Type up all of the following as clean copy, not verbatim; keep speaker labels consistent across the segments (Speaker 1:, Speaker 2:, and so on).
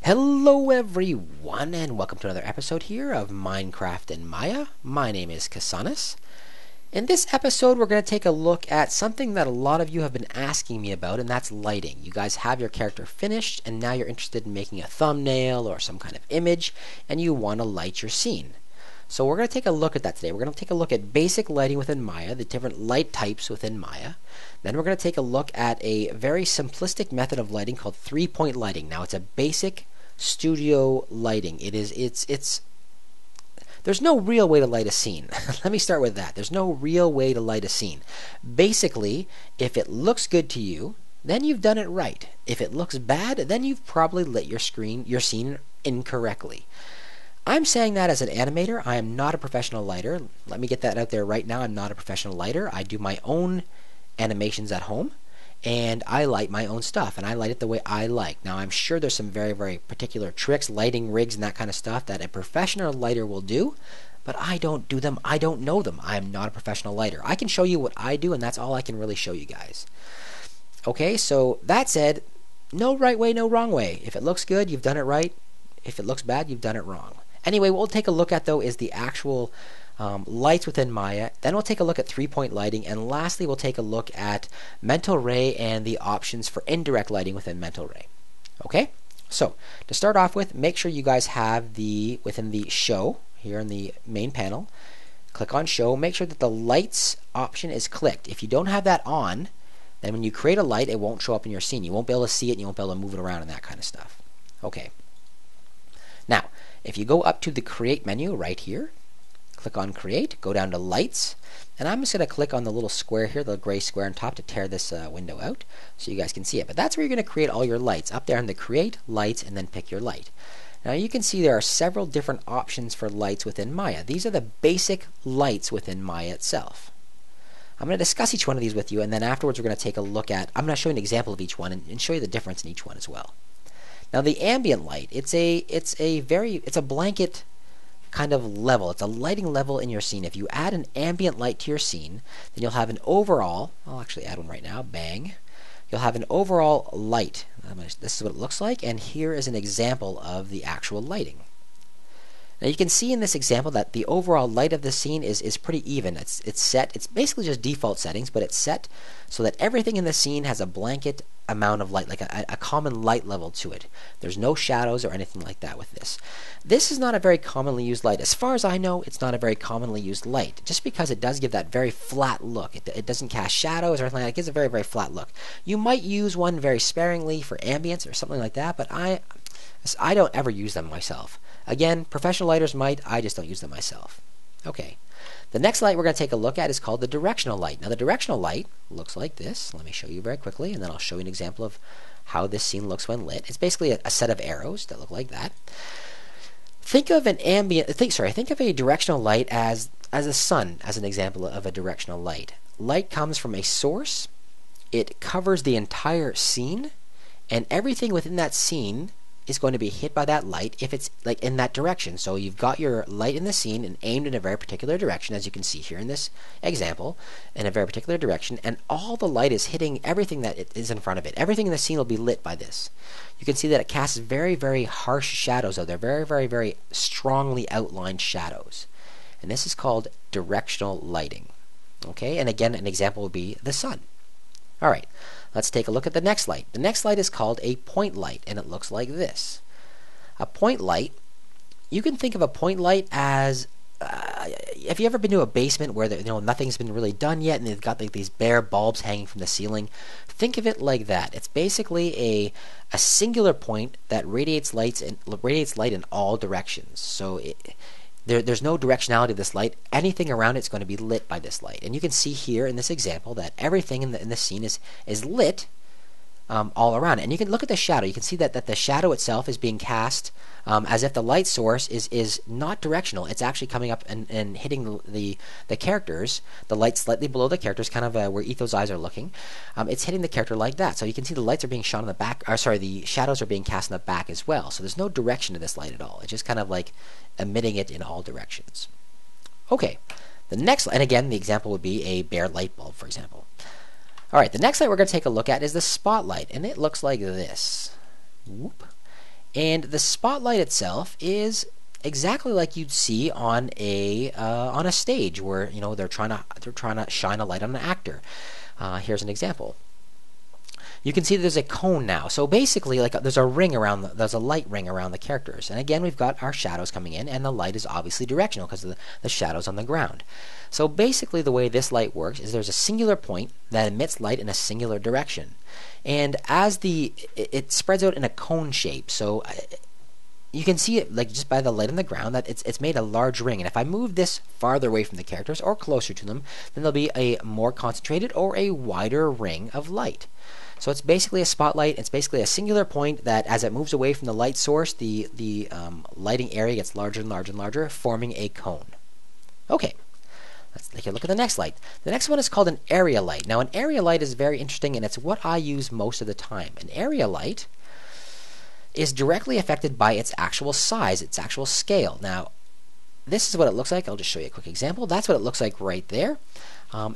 Speaker 1: Hello everyone and welcome to another episode here of Minecraft and Maya. My name is Kasanis. In this episode we're going to take a look at something that a lot of you have been asking me about, and that's lighting. You guys have your character finished and now you're interested in making a thumbnail or some kind of image and you want to light your scene. So we're going to take a look at that today. We're going to take a look at basic lighting within Maya, the different light types within Maya. Then we're going to take a look at a very simplistic method of lighting called three-point lighting. Now it's a basic studio lighting. There's no real way to light a scene. Let me start with that. There's no real way to light a scene. Basically, if it looks good to you, then you've done it right. If it looks bad, then you've probably lit your scene incorrectly. I'm saying that as an animator. I am not a professional lighter. Let me get that out there right now. I'm not a professional lighter. I do my own animations at home, and I light my own stuff, and I light it the way I like. Now, I'm sure there's some very, very particular tricks, lighting rigs, and that kind of stuff that a professional lighter will do, but I don't do them. I don't know them. I am not a professional lighter. I can show you what I do, and that's all I can really show you guys. Okay, so that said, no right way, no wrong way. If it looks good, you've done it right. If it looks bad, you've done it wrong. Anyway, what we'll take a look at, though, is the actual lights within Maya. Then we'll take a look at three-point lighting. And lastly, we'll take a look at Mental Ray and the options for indirect lighting within Mental Ray. Okay? So, to start off with, make sure you guys have within the show, here in the main panel, click on show. Make sure that the lights option is clicked. If you don't have that on, then when you create a light, it won't show up in your scene. You won't be able to see it, and you won't be able to move it around and that kind of stuff. Okay. Now, if you go up to the Create menu right here, click on Create, go down to Lights, and I'm just going to click on the little square here, the gray square on top, to tear this window out so you guys can see it. But that's where you're going to create all your lights, up there in the Create, Lights, and then pick your light. Now you can see there are several different options for lights within Maya. These are the basic lights within Maya itself. I'm going to discuss each one of these with you, and then afterwards we're going to take a look at, I'm going to show you an example of each one and show you the difference in each one as well. Now the ambient light, it's a blanket kind of level. It's a lighting level in your scene. If you add an ambient light to your scene, then you'll have an overall, I'll actually add one right now, bang. You'll have an overall light. This is what it looks like, and here is an example of the actual lighting. Now you can see in this example that the overall light of the scene is pretty even. It's set, it's basically just default settings, but it's set so that everything in the scene has a blanket amount of light, like a common light level to it. There's no shadows or anything like that with this. This is not a very commonly used light. As far as I know, it's not a very commonly used light, just because it does give that very flat look. It doesn't cast shadows or anything like that. It gives a very, very flat look. You might use one very sparingly for ambience or something like that, but I don't ever use them myself. Again, professional lighters might, I just don't use them myself. Okay. The next light we're going to take a look at is called the directional light. Now the directional light looks like this. Let me show you very quickly, and then I'll show you an example of how this scene looks when lit. It's basically a set of arrows that look like that. Think of an think of a directional light as a sun, as an example of a directional light. Light comes from a source. It covers the entire scene, and everything within that scene is going to be hit by that light if it's like in that direction. So you've got your light in the scene and aimed in a very particular direction, as you can see here in this example, in a very particular direction, and all the light is hitting everything that is in front of it. Everything in the scene will be lit by this. You can see that it casts very, very harsh shadows out there, very, very, very strongly outlined shadows. And this is called directional lighting. Okay, and again, an example would be the sun. Alright, let's take a look at the next light. The next light is called a point light, and it looks like this. A point light, you can think of a point light as, have you ever been to a basement where nothing's been really done yet, and they've got like these bare bulbs hanging from the ceiling? Think of it like that. It's basically a singular point that radiates light in all directions. So there's no directionality of this light. Anything around it's going to be lit by this light. And you can see here in this example that everything in the scene is lit all around. And you can look at the shadow. You can see that the shadow itself is being cast as if the light source is not directional. It's actually coming up and hitting the characters, the light slightly below the characters, kind of where Etho's eyes are looking. It's hitting the character like that. So you can see the lights are being shot on the back, or sorry, the shadows are being cast in the back as well. So there's no direction to this light at all. It's just kind of like emitting it in all directions. Okay, the next, and again, the example would be a bare light bulb, for example. Alright, the next light we're going to take a look at is the spotlight, and it looks like this. Whoop. And the spotlight itself is exactly like you'd see on a stage where they're trying to shine a light on an actor. Here's an example. You can see that there's a cone now. So basically, like there's a light ring around the characters. And again, we've got our shadows coming in, and the light is obviously directional because of the shadows on the ground. So basically, the way this light works is there's a singular point that emits light in a singular direction, and as it spreads out in a cone shape. So you can see it like just by the light on the ground that it's made a large ring. And if I move this farther away from the characters or closer to them, then there'll be a more concentrated or a wider ring of light. So it's basically a spotlight. It's basically a singular point that, as it moves away from the light source, the lighting area gets larger and larger and larger, forming a cone. Okay, let's take a look at the next light. The next one is called an area light. Now, an area light is very interesting, and it's what I use most of the time. An area light is directly affected by its actual size, its actual scale. Now, this is what it looks like. I'll just show you a quick example. That's what it looks like right there.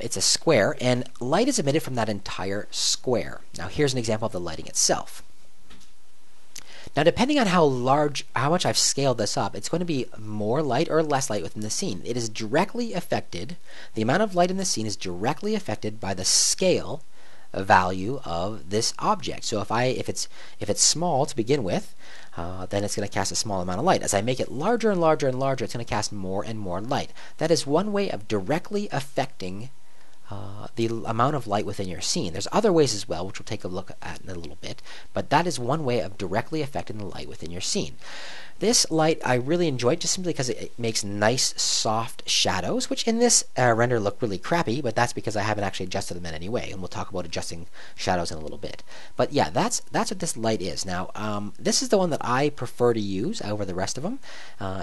Speaker 1: It's a square, and light is emitted from that entire square. Now, here's an example of the lighting itself. Now, depending on how much I've scaled this up, it's going to be more light or less light within the scene. It is directly affected, the amount of light in the scene is directly affected by the scale value of this object. So if it's small to begin with, then it's going to cast a small amount of light. As I make it larger and larger and larger, it's going to cast more and more light. That is one way of directly affecting the amount of light within your scene. There's other ways as well, which we'll take a look at in a little bit, but that is one way of directly affecting the light within your scene. This light I really enjoyed just simply because it makes nice soft shadows, which in this render look really crappy, but that's because I haven't actually adjusted them in any way, and we'll talk about adjusting shadows in a little bit. But yeah, that's what this light is. Now, this is the one that I prefer to use over the rest of them.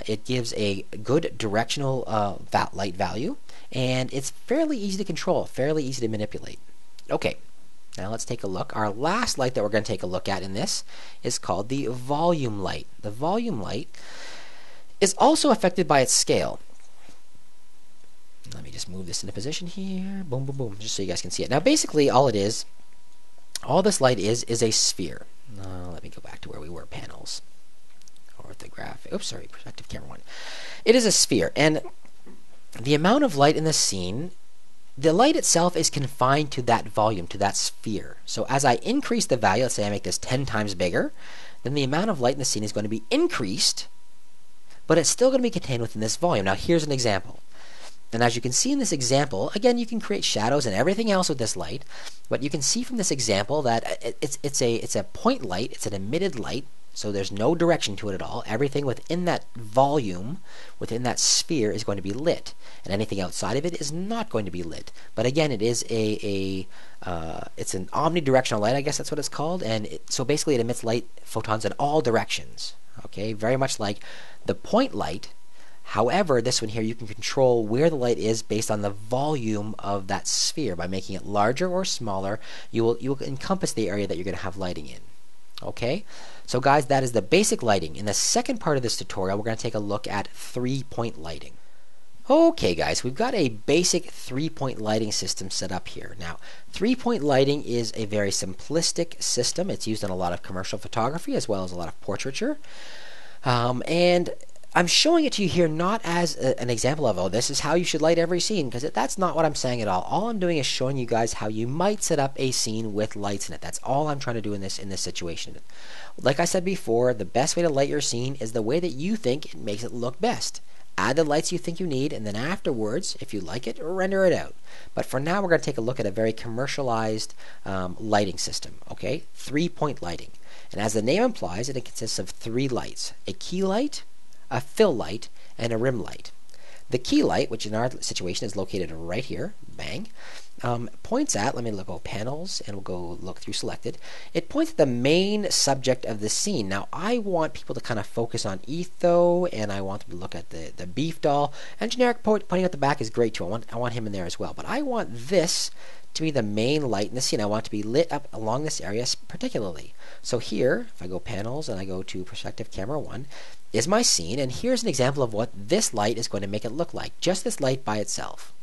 Speaker 1: It gives a good directional light value, and it's fairly easy to control, fairly easy to manipulate. Okay. Now let's take a look. Our last light that we're going to take a look at in this is called the volume light. The volume light is also affected by its scale. Let me just move this into position here. Boom, boom, boom, just so you guys can see it. Now basically all this light is a sphere. Let me go back to where we were, panels. Orthographic, perspective camera 1. It is a sphere, and the amount of light in the scene, the light itself is confined to that volume, to that sphere. So as I increase the value, let's say I make this 10 times bigger, then the amount of light in the scene is going to be increased, but it's still going to be contained within this volume. Now here's an example. And as you can see in this example, again, you can create shadows and everything else with this light, but you can see from this example that it's a point light, it's an emitted light, so there's no direction to it at all. Everything within that volume, within that sphere, is going to be lit, and anything outside of it is not going to be lit. But again, it is it's an omnidirectional light, I guess that's what it's called, and so basically it emits light photons in all directions. Okay, very much like the point light. However, this one here, you can control where the light is based on the volume of that sphere. By making it larger or smaller, you will encompass the area that you're going to have lighting in. Okay, so guys, that is the basic lighting. In the second part of this tutorial, we're going to take a look at 3-point lighting. Okay guys, we've got a basic 3-point lighting system set up here. Now, 3-point lighting is a very simplistic system. It's used in a lot of commercial photography as well as a lot of portraiture. And I'm showing it to you here not as an example of, oh, this is how you should light every scene, because that's not what I'm saying at all. All I'm doing is showing you guys how you might set up a scene with lights in it. That's all I'm trying to do in this situation. Like I said before, the best way to light your scene is the way that you think it makes it look best. Add the lights you think you need, and then afterwards, if you like it, render it out. But for now, we're going to take a look at a very commercialized lighting system. Okay, 3-point lighting. And as the name implies, it consists of 3 lights: a key light, a fill light, and a rim light. The key light, which in our situation is located right here, bang, points at, let me go panels, and we'll go look through selected. It points at the main subject of the scene. Now, I want people to kind of focus on Etho, and I want them to look at the beef doll, and generic pointing at the back is great too. I want him in there as well. But I want this to be the main light in the scene. I want it to be lit up along this area particularly. So here, if I go panels and I go to perspective camera 1, is my scene, and here's an example of what this light is going to make it look like. Just this light by itself.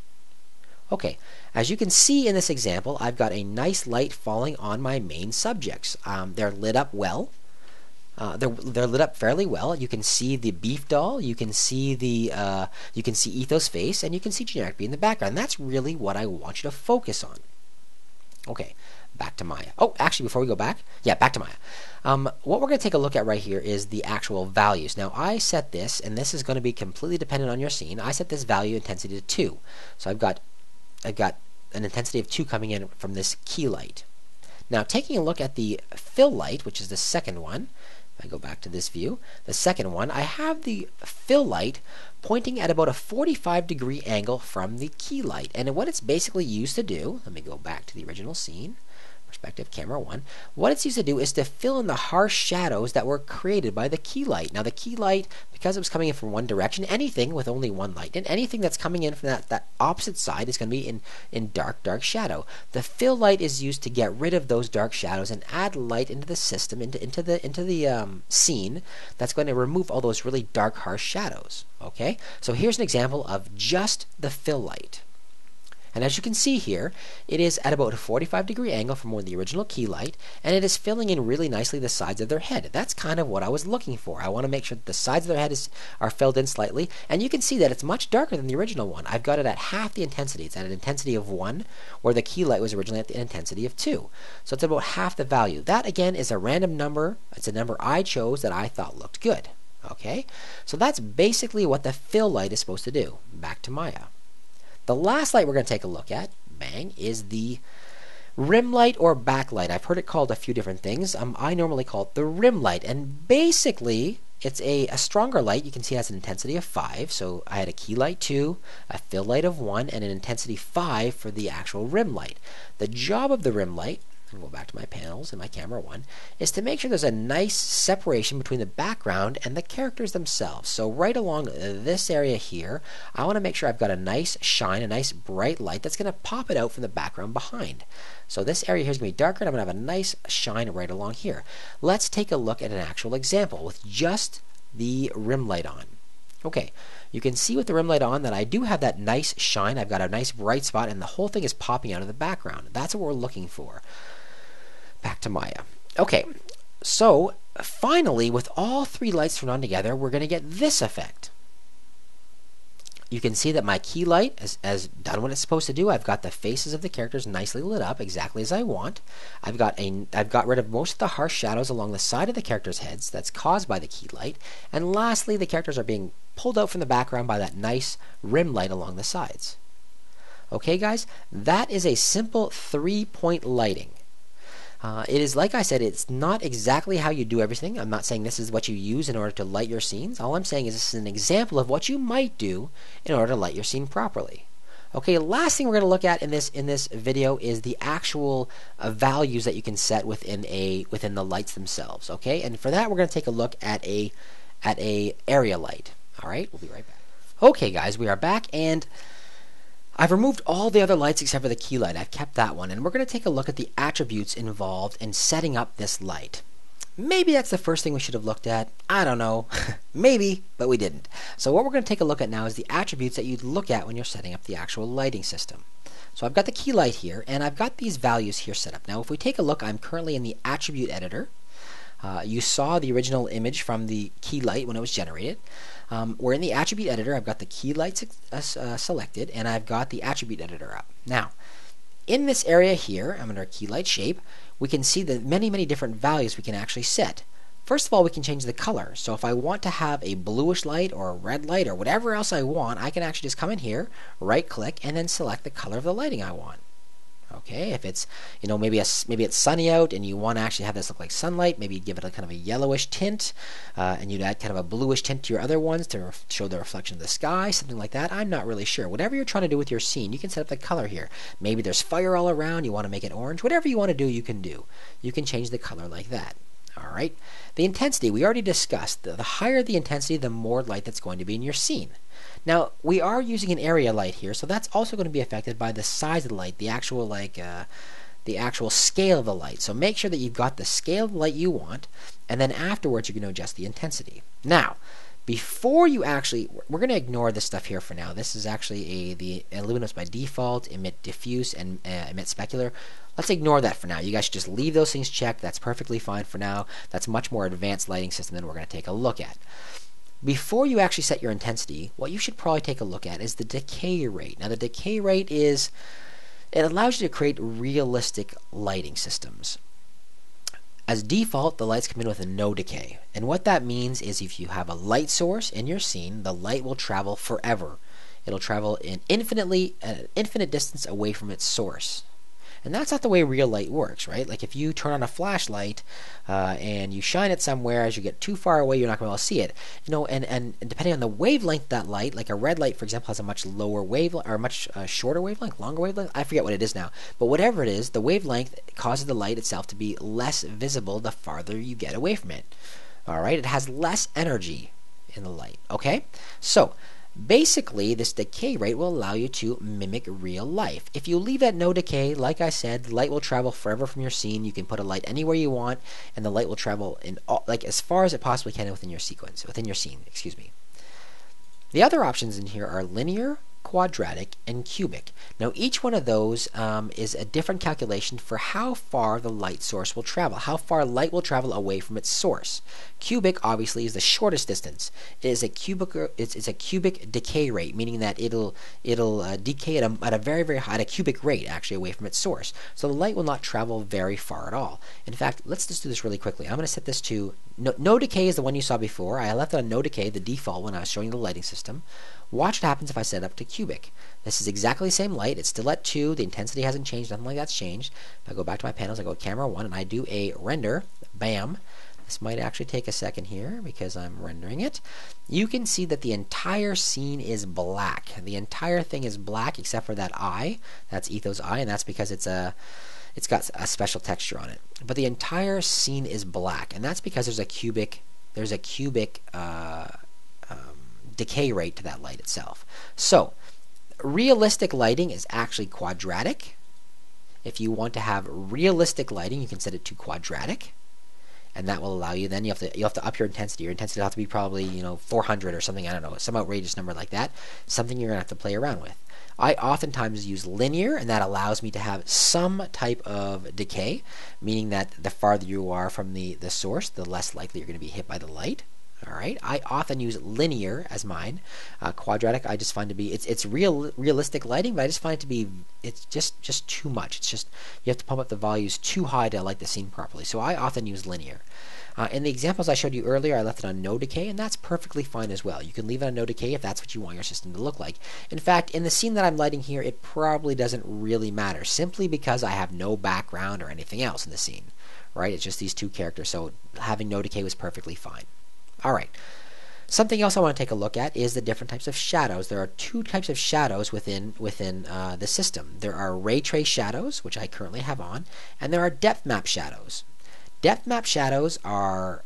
Speaker 1: Okay, as you can see in this example, I've got a nice light falling on my main subjects. They're lit up well. They're lit up fairly well. You can see the beef doll, you can see Etho's face, and you can see Generic Bee in the background. That's really what I want you to focus on. Okay, back to Maya. Oh, actually, before we go back, back to Maya. What we're going to take a look at right here is the actual values. Now, I set this, and this is going to be completely dependent on your scene. I set this value intensity to 2. So I've got an intensity of 2 coming in from this key light. Now, taking a look at the fill light, which is the second one, if I go back to this view, the second one, I have the fill light pointing at about a 45-degree angle from the key light. And what it's basically used to do, let me go back to the original scene, perspective camera 1, what it's used to do is to fill in the harsh shadows that were created by the key light. Now the key light, because it was coming in from one direction, anything with only one light, and anything that's coming in from that opposite side is going to be in dark shadow. The fill light is used to get rid of those dark shadows and add light into the system, into the scene that's going to remove all those really dark, harsh shadows. Okay, so here's an example of just the fill light. And as you can see here, it is at about a 45-degree angle from where the original key light, and it is filling in really nicely the sides of their head. That's kind of what I was looking for. I want to make sure that the sides of their head are filled in slightly, and you can see that it's much darker than the original one. I've got it at half the intensity. It's at an intensity of 1, where the key light was originally at the intensity of 2. So it's about half the value. That, again, is a random number. It's a number I chose that I thought looked good. Okay? So that's basically what the fill light is supposed to do. Back to Maya. The last light we're going to take a look at, bang, is the rim light or backlight. I've heard it called a few different things. I normally call it the rim light. And basically, it's a stronger light. You can see it has an intensity of 5. So I had a key light 2, a fill light of 1, and an intensity 5 for the actual rim light. The job of the rim light, I'll go back to my panels and my camera 1, is to make sure there's a nice separation between the background and the characters themselves. So right along this area here, I want to make sure I've got a nice shine, a nice bright light that's going to pop it out from the background behind. So this area here is going to be darker, and I'm going to have a nice shine right along here. Let's take a look at an actual example with just the rim light on. Okay, you can see with the rim light on that I do have that nice shine. I've got a nice bright spot, and the whole thing is popping out of the background. That's what we're looking for. Back to Maya. Okay, so finally, with all 3 lights turned on together, we're going to get this effect. You can see that my key light has done what it's supposed to do. I've got the faces of the characters nicely lit up, exactly as I want. I've got rid of most of the harsh shadows along the side of the characters' heads that's caused by the key light. And lastly, the characters are being pulled out from the background by that nice rim light along the sides. Okay, guys, that is a simple 3-point lighting. It is, like I said, it's not exactly how you do everything. I'm not saying this is what you use in order to light your scenes. All I'm saying is this is an example of what you might do in order to light your scene properly. Okay, last thing we're going to look at in this video is the actual values that you can set within the lights themselves. Okay, and for that we're going to take a look at a area light. All right, we'll be right back. Okay, guys, we are back, and I've removed all the other lights except for the key light. I've kept that one, and we're going to take a look at the attributes involved in setting up this light. Maybe that's the first thing we should have looked at. I don't know. Maybe, but we didn't. So what we're going to take a look at now is the attributes that you'd look at when you're setting up the actual lighting system. So I've got the key light here, and I've got these values here set up. Now if we take a look, I'm currently in the attribute editor. You saw the original image from the key light when it was generated. We're in the attribute editor. I've got the key lights selected, and I've got the attribute editor up. Now, in this area here, I'm under key light shape, we can see the many different values we can actually set. First of all, we can change the color. So if I want to have a bluish light or a red light or whatever else I want, I can actually just come in here, right click, and then select the color of the lighting I want. Okay, if it's, maybe it's sunny out and you want to actually have this look like sunlight, maybe give it a kind of a yellowish tint, and you'd add kind of a bluish tint to your other ones to show the reflection of the sky, something like that. I'm not really sure. Whatever you're trying to do with your scene, you can set up the color here. Maybe there's fire all around, you want to make it orange. Whatever you want to do, you can do. You can change the color like that. Alright, the intensity, we already discussed. The higher the intensity, the more light that's going to be in your scene. Now, we are using an area light here, so that's also going to be affected by the size of the light, the actual the actual scale of the light. So make sure that you've got the scale of the light you want, and then afterwards you're going to adjust the intensity. Now, before you actually, we're going to ignore this stuff here for now. This is actually the illuminance by default, emit diffuse, and emit specular. Let's ignore that for now. You guys should just leave those things checked. That's perfectly fine for now. That's a much more advanced lighting system than we're going to take a look at. Before you actually set your intensity, what you should probably take a look at is the decay rate. Now, the decay rate it allows you to create realistic lighting systems. As default, the lights come in with a no decay. And what that means is if you have a light source in your scene, the light will travel forever. It'll travel an infinite distance away from its source. And that's not the way real light works, right? Like if you turn on a flashlight and you shine it somewhere, as you get too far away, you're not going to be able to see it. And depending on the wavelength of that light, like a red light, for example, has a much lower wavelength, or much shorter wavelength, longer wavelength. I forget what it is now. But whatever it is, the wavelength causes the light itself to be less visible the farther you get away from it. All right, it has less energy in the light. Okay, so basically, this decay rate will allow you to mimic real life. If you leave at no decay, like I said, the light will travel forever from your scene. You can put a light anywhere you want, and the light will travel as far as it possibly can within your scene. Excuse me. The other options in here are linear, quadratic, and cubic. Now, each one of those is a different calculation for how far the light source will travel, how far light will travel away from its source. Cubic, obviously, is the shortest distance. It is a cubic decay rate, meaning that it'll decay at a very, very high, at a cubic rate, actually, away from its source. So the light will not travel very far at all. In fact, let's just do this really quickly. I'm going to set this to no decay is the one you saw before. I left it on no decay, the default, when I was showing you the lighting system. Watch what happens if I set it up to cubic. This is exactly the same light. It's still at 2. The intensity hasn't changed. Nothing like that's changed. If I go back to my panels, I go camera 1, and I do a render. Bam. This might actually take a second here because I'm rendering it. You can see that the entire scene is black. The entire thing is black except for that eye. That's Etho's eye, and that's because it's got a special texture on it. But the entire scene is black, and that's because there's a cubic decay rate to that light itself. So, realistic lighting is actually quadratic. If you want to have realistic lighting, you can set it to quadratic, and that will allow you. Then you have to up your intensity. Your intensity will have to be probably 400 or something. I don't know, some outrageous number like that. Something you're gonna have to play around with. I oftentimes use linear, and that allows me to have some type of decay, meaning that the farther you are from the source, the less likely you're going to be hit by the light. All right, I often use linear as mine. Quadratic, I just find to be it's realistic lighting, but I just find it to be it's just too much. It's just you have to pump up the values too high to light the scene properly. So I often use linear. In the examples I showed you earlier, I left it on no decay, and that's perfectly fine as well. You can leave it on no decay if that's what you want your system to look like. In fact, in the scene that I'm lighting here, it probably doesn't really matter, simply because I have no background or anything else in the scene. Right? It's just these two characters, so having no decay was perfectly fine. All right. Something else I want to take a look at is the different types of shadows. There are two types of shadows within the system. There are ray trace shadows, which I currently have on, and there are depth map shadows. Depth map shadows are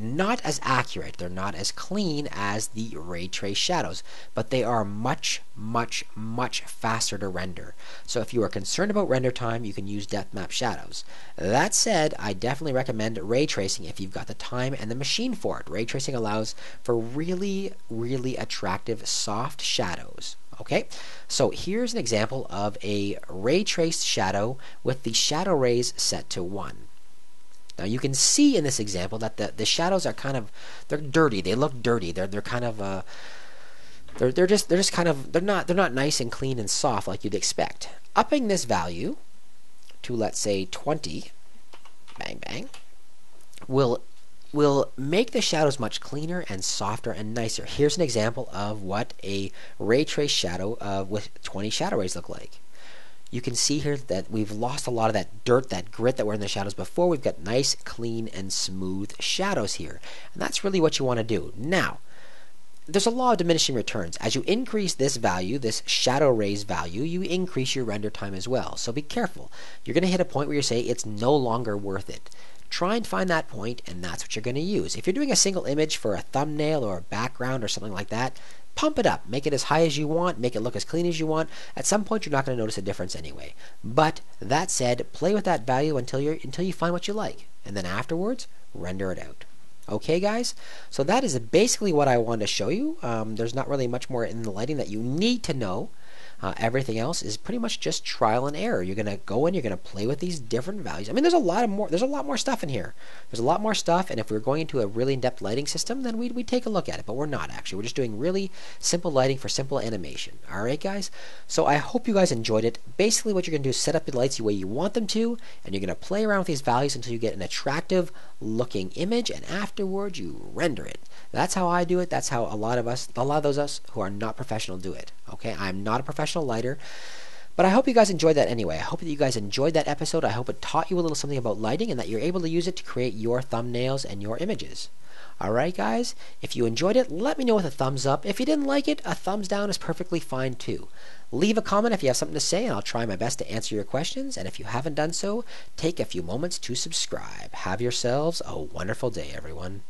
Speaker 1: not as accurate. They're not as clean as the ray trace shadows, but they are much, much, much faster to render. So if you are concerned about render time, you can use depth map shadows. That said, I definitely recommend ray tracing if you've got the time and the machine for it. Ray tracing allows for really, really attractive soft shadows. Okay, so here's an example of a ray traced shadow with the shadow rays set to 1. Now you can see in this example that the shadows are they're dirty. They look dirty. They're kind of they're not nice and clean and soft like you'd expect. Upping this value to, let's say, 20, bang bang, will make the shadows much cleaner and softer and nicer. Here's an example of what a ray trace shadow with 20 shadow rays look like. You can see here that we've lost a lot of that dirt, that grit that were in the shadows before. We've got nice, clean, and smooth shadows here. And that's really what you want to do. Now, there's a law of diminishing returns. As you increase this value, this shadow rays value, you increase your render time as well. So be careful. You're going to hit a point where you say it's no longer worth it. Try and find that point, and that's what you're going to use. If you're doing a single image for a thumbnail or a background or something like that, pump it up. Make it as high as you want. Make it look as clean as you want. At some point, you're not going to notice a difference anyway. But that said, play with that value until you find what you like. And then afterwards, render it out. Okay, guys? So that is basically what I wanted to show you. There's not really much more in the lighting that you need to know. Everything else is pretty much just trial and error. You're gonna go in, you're gonna play with these different values. I mean, there's a lot more stuff in here. There's a lot more stuff, and if we were going into a really in-depth lighting system, then we'd take a look at it. But we're not actually. We're just doing really simple lighting for simple animation. All right, guys. So I hope you guys enjoyed it. Basically, what you're gonna do is set up your lights the way you want them to, and you're gonna play around with these values until you get an attractive looking image, and afterwards you render it. That's how I do it. That's how a lot of us who are not professional do it. Okay, I'm not a professional lighter, but I hope you guys enjoyed that anyway. I hope that you guys enjoyed that episode. I hope it taught you a little something about lighting and that you're able to use it to create your thumbnails and your images. Alright, guys, if you enjoyed it, let me know with a thumbs up. If you didn't like it, a thumbs down is perfectly fine too. Leave a comment if you have something to say, and I'll try my best to answer your questions. And if you haven't done so, take a few moments to subscribe. Have yourselves a wonderful day, everyone.